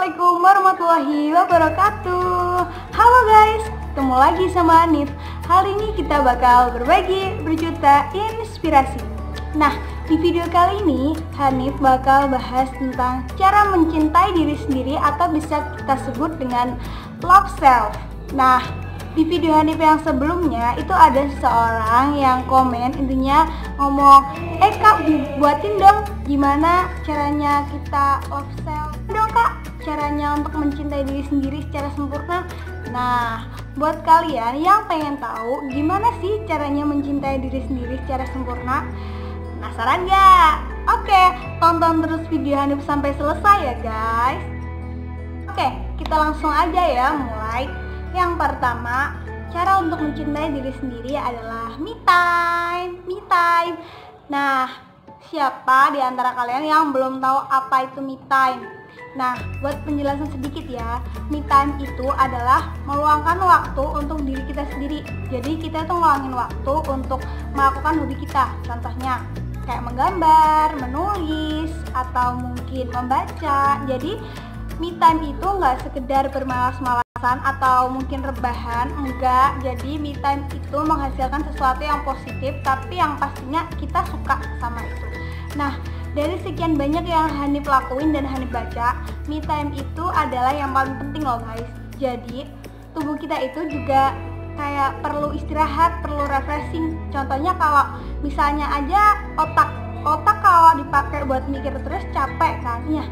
Assalamualaikum warahmatullahi wabarakatuh. Halo guys, ketemu lagi sama Hanif. Hari ini kita bakal berbagi berjuta inspirasi. Nah, di video kali ini Hanif bakal bahas tentang cara mencintai diri sendiri atau bisa kita sebut dengan love self. Nah, di video Hanif yang sebelumnya itu ada seseorang yang komen, intinya ngomong, Kak, buatin dong gimana caranya kita love self dong Kak, caranya untuk mencintai diri sendiri secara sempurna. Nah, buat kalian yang pengen tahu gimana sih caranya mencintai diri sendiri secara sempurna, penasaran gak? Oke, tonton terus video Hanif sampai selesai ya guys. Oke, kita langsung aja ya mulai. Yang pertama, cara untuk mencintai diri sendiri adalah me time. Me time. Nah, siapa di antara kalian yang belum tahu apa itu me time? Nah, buat penjelasan sedikit ya, me time itu adalah meluangkan waktu untuk diri kita sendiri. Jadi kita tuh ngeluangin waktu untuk melakukan hobi kita. Contohnya kayak menggambar, menulis, atau mungkin membaca. Jadi me time itu nggak sekedar bermalas-malasan atau mungkin rebahan, enggak. Jadi me time itu menghasilkan sesuatu yang positif, tapi yang pastinya kita suka sama itu. Nah, dari sekian banyak yang Hanif lakuin dan Hanif baca, me time itu adalah yang paling penting loh guys. Jadi tubuh kita itu juga kayak perlu istirahat, perlu refreshing. Contohnya kalau misalnya aja otak kalau dipakai buat mikir terus capek kan ya,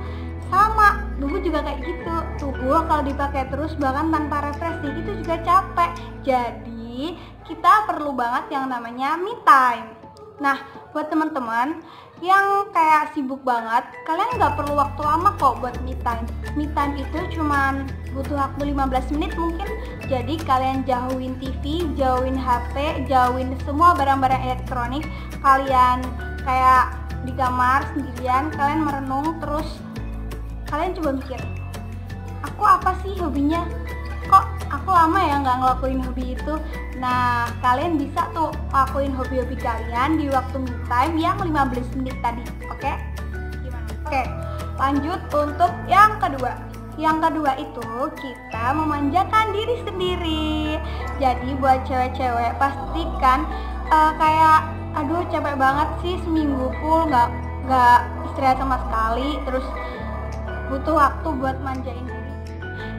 sama tubuh juga kayak gitu. Tubuh kalau dipakai terus bahkan tanpa refreshing itu juga capek. Jadi kita perlu banget yang namanya me time. Nah, buat teman-teman yang kayak sibuk banget, kalian nggak perlu waktu lama kok buat me time. Me time itu cuman butuh waktu 15 menit mungkin. Jadi kalian jauhin TV, jauhin HP, jauhin semua barang-barang elektronik. Kalian kayak di kamar sendirian, kalian merenung, terus kalian coba mikir, aku apa sih hobinya? Kok aku lama ya nggak ngelakuin hobi itu? Nah, kalian bisa tuh lakuin hobi-hobi kalian di waktu me time yang 15 menit tadi. Oke? Gimana? Oke, lanjut untuk yang kedua. Yang kedua itu kita memanjakan diri sendiri. Jadi buat cewek-cewek pastikan kayak aduh capek banget sih seminggu full nggak istirahat sama sekali, terus butuh waktu buat manjain diri.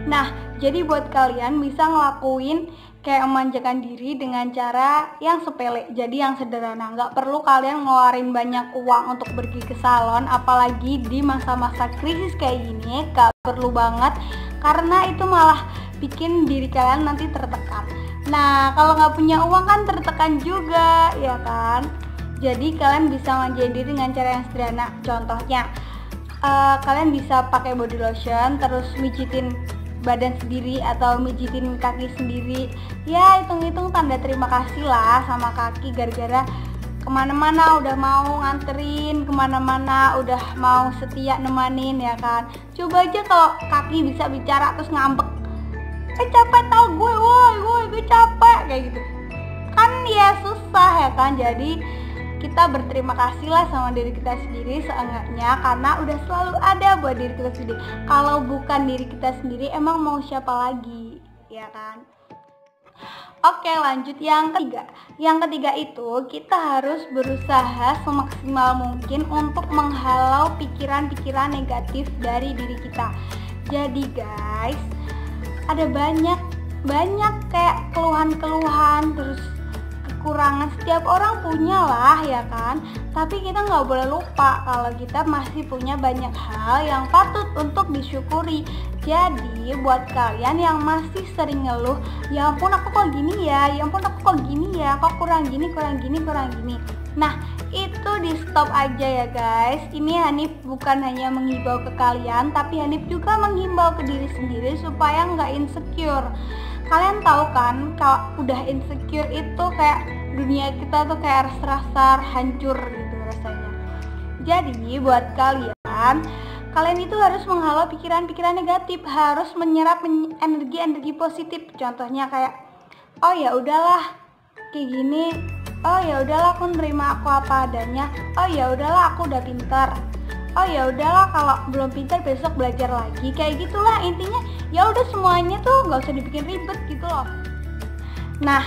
Nah, jadi buat kalian bisa ngelakuin kayak memanjakan diri dengan cara yang sepele, jadi yang sederhana. Nggak perlu kalian ngeluarin banyak uang untuk pergi ke salon, apalagi di masa-masa krisis kayak gini. Nggak perlu banget, karena itu malah bikin diri kalian nanti tertekan. Nah, kalau nggak punya uang kan tertekan juga, ya kan? Jadi kalian bisa manjain diri dengan cara yang sederhana. Contohnya, kalian bisa pakai body lotion, terus mijitin badan sendiri atau mijitin kaki sendiri. Ya, hitung-hitung tanda terima kasih lah sama kaki, gara-gara kemana-mana udah mau nganterin, kemana-mana udah mau setia nemanin, ya kan. Coba aja kalau kaki bisa bicara terus ngambek, capek tau gue, woi gue capek, kayak gitu kan ya susah ya kan. Jadi kita berterima kasih lah sama diri kita sendiri seenggaknya, karena udah selalu ada buat diri kita sendiri. Kalau bukan diri kita sendiri, emang mau siapa lagi, ya kan? Oke, lanjut yang ketiga. Yang ketiga itu kita harus berusaha semaksimal mungkin untuk menghalau pikiran-pikiran negatif dari diri kita. Jadi guys, ada banyak kayak keluhan-keluhan, terus kekurangan, setiap orang punya lah ya kan. Tapi kita nggak boleh lupa kalau kita masih punya banyak hal yang patut untuk disyukuri. Jadi buat kalian yang masih sering ngeluh, ya ampun aku kok gini ya, ya ampun aku kok gini ya, kok kurang gini. Nah, itu di stop aja ya guys. Ini Hanif bukan hanya menghimbau ke kalian, tapi Hanif juga menghimbau ke diri sendiri supaya nggak insecure. Kalian tahu kan, kalau udah insecure itu kayak dunia kita tuh kayak rasa hancur gitu rasanya. Jadi buat kalian itu harus menghalau pikiran-pikiran negatif, harus menyerap energi-energi positif. Contohnya kayak, oh ya udahlah kayak gini, oh ya udahlah aku nerima aku apa adanya, oh ya udahlah aku udah pintar, oh ya udahlah kalau belum pintar besok belajar lagi, kayak gitulah intinya. Ya udah semuanya tuh nggak usah dibikin ribet gitu loh. Nah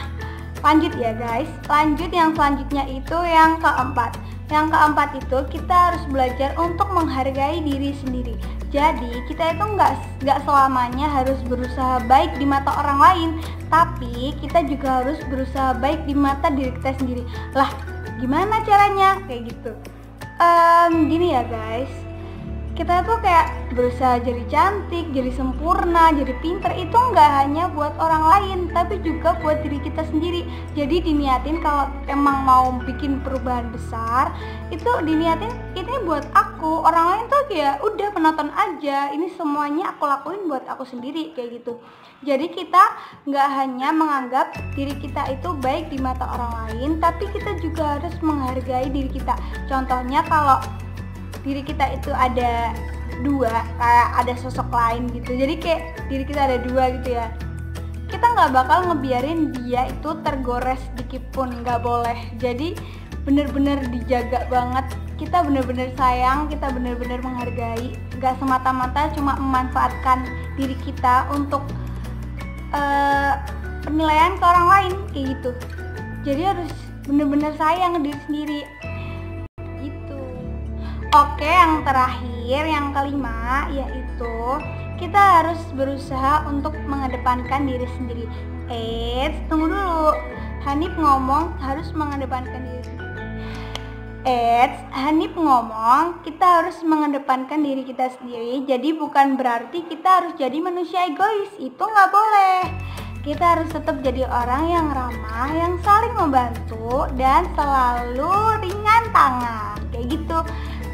lanjut ya guys, lanjut yang selanjutnya itu yang keempat. Yang keempat itu kita harus belajar untuk menghargai diri sendiri. Jadi kita itu nggak selamanya harus berusaha baik di mata orang lain, tapi kita juga harus berusaha baik di mata diri kita sendiri. Lah gimana caranya? Kayak gitu. Gini ya guys, kita tuh kayak berusaha jadi cantik, jadi sempurna, jadi pinter, itu nggak hanya buat orang lain, tapi juga buat diri kita sendiri. Jadi diniatin kalau emang mau bikin perubahan besar, itu diniatin ini buat aku. Orang lain tuh kayak udah penonton aja, ini semuanya aku lakuin buat aku sendiri, kayak gitu. Jadi kita nggak hanya menganggap diri kita itu baik di mata orang lain, tapi kita juga harus menghargai diri kita. Contohnya kalau diri kita itu ada dua, kayak ada sosok lain gitu, jadi kayak diri kita ada dua gitu ya, kita nggak bakal ngebiarin dia itu tergores sedikit pun, nggak boleh. Jadi bener-bener dijaga banget, kita bener-bener sayang, kita bener-bener menghargai, nggak semata-mata cuma memanfaatkan diri kita untuk penilaian ke orang lain kayak gitu. Jadi harus bener-bener sayang diri sendiri. Oke, yang terakhir, yang kelima, yaitu kita harus berusaha untuk mengedepankan diri sendiri. Tunggu dulu. Hanif ngomong harus mengedepankan diri sendiri. Hanif ngomong kita harus mengedepankan diri kita sendiri. Jadi bukan berarti kita harus jadi manusia egois. Itu nggak boleh. Kita harus tetap jadi orang yang ramah, yang saling membantu, dan selalu ringan tangan. Kayak gitu.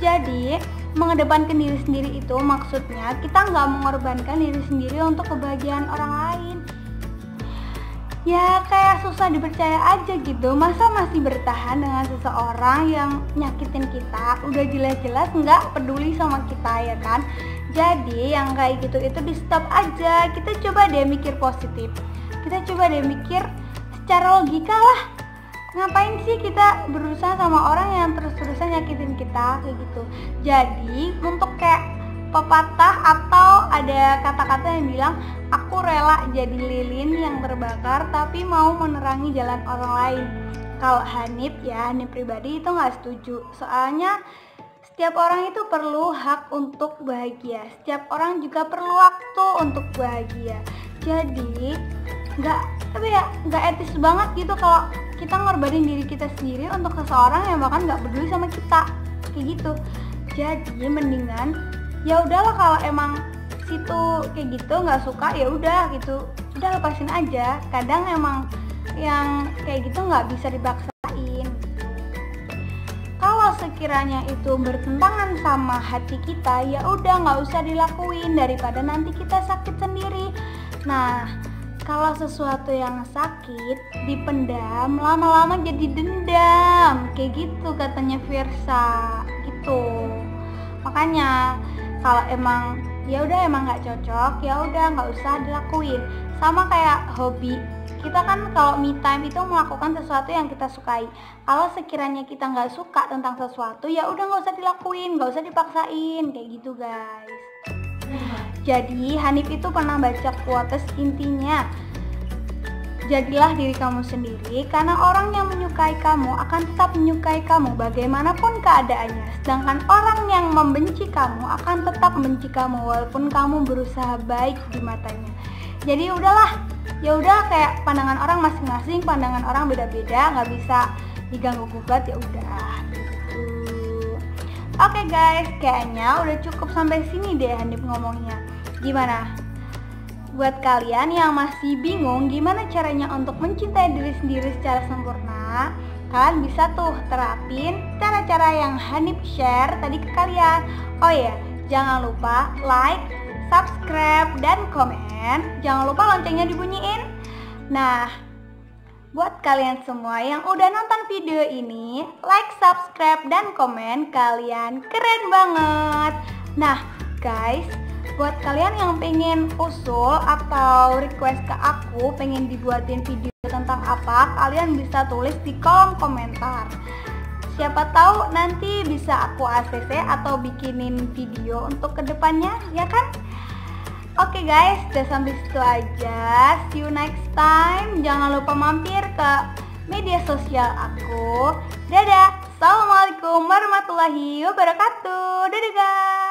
Jadi mengedepankan diri sendiri itu maksudnya kita nggak mengorbankan diri sendiri untuk kebahagiaan orang lain. Ya kayak susah dipercaya aja gitu, masa masih bertahan dengan seseorang yang nyakitin kita, udah jelas-jelas nggak peduli sama kita ya kan. Jadi yang kayak gitu itu di stop aja, kita coba deh mikir positif, kita coba deh mikir secara logika lah. Ngapain sih kita berusaha sama orang yang terus-terusan nyakitin kita kayak gitu. Jadi untuk kayak pepatah atau ada kata-kata yang bilang aku rela jadi lilin yang terbakar tapi mau menerangi jalan orang lain. Kalau Hanif pribadi itu nggak setuju. Soalnya setiap orang itu perlu hak untuk bahagia. Setiap orang juga perlu waktu untuk bahagia. Jadi nggak etis banget gitu kalau kita ngorbanin diri kita sendiri untuk seseorang yang bahkan nggak peduli sama kita kayak gitu. Jadi mendingan ya udahlah, kalau emang situ kayak gitu nggak suka ya udah gitu, udah lepasin aja. Kadang emang yang kayak gitu nggak bisa dipaksain. Kalau sekiranya itu bertentangan sama hati kita ya udah nggak usah dilakuin daripada nanti kita sakit sendiri. Nah kalau sesuatu yang sakit dipendam, lama-lama jadi dendam, kayak gitu katanya Virsa gitu. Makanya kalau emang ya udah emang nggak cocok, ya udah nggak usah dilakuin. Sama kayak hobi, kita kan kalau me time itu melakukan sesuatu yang kita sukai. Kalau sekiranya kita nggak suka tentang sesuatu, ya udah nggak usah dilakuin, nggak usah dipaksain, kayak gitu guys. Jadi Hanif itu pernah baca quotes, intinya jadilah diri kamu sendiri, karena orang yang menyukai kamu akan tetap menyukai kamu bagaimanapun keadaannya. Sedangkan orang yang membenci kamu akan tetap membenci kamu walaupun kamu berusaha baik di matanya. Jadi udahlah, ya udah kayak pandangan orang masing-masing, pandangan orang beda-beda, nggak bisa diganggu gugat, ya udah gitu. Oke guys, kayaknya udah cukup sampai sini deh Hanif ngomongnya. Gimana? Buat kalian yang masih bingung gimana caranya untuk mencintai diri sendiri secara sempurna, kalian bisa tuh terapin cara-cara yang Hanif share tadi ke kalian. Oh ya, jangan lupa like, subscribe, dan komen. Jangan lupa loncengnya dibunyiin. Nah, buat kalian semua yang udah nonton video ini, like, subscribe, dan komen, kalian keren banget. Nah guys, buat kalian yang pengen usul atau request ke aku pengen dibuatin video tentang apa, kalian bisa tulis di kolom komentar. Siapa tahu nanti bisa aku ACC atau bikinin video untuk kedepannya, ya kan? Oke guys, udah sampai situ aja. See you next time. Jangan lupa mampir ke media sosial aku. Dadah. Assalamualaikum warahmatullahi wabarakatuh. Dadah guys.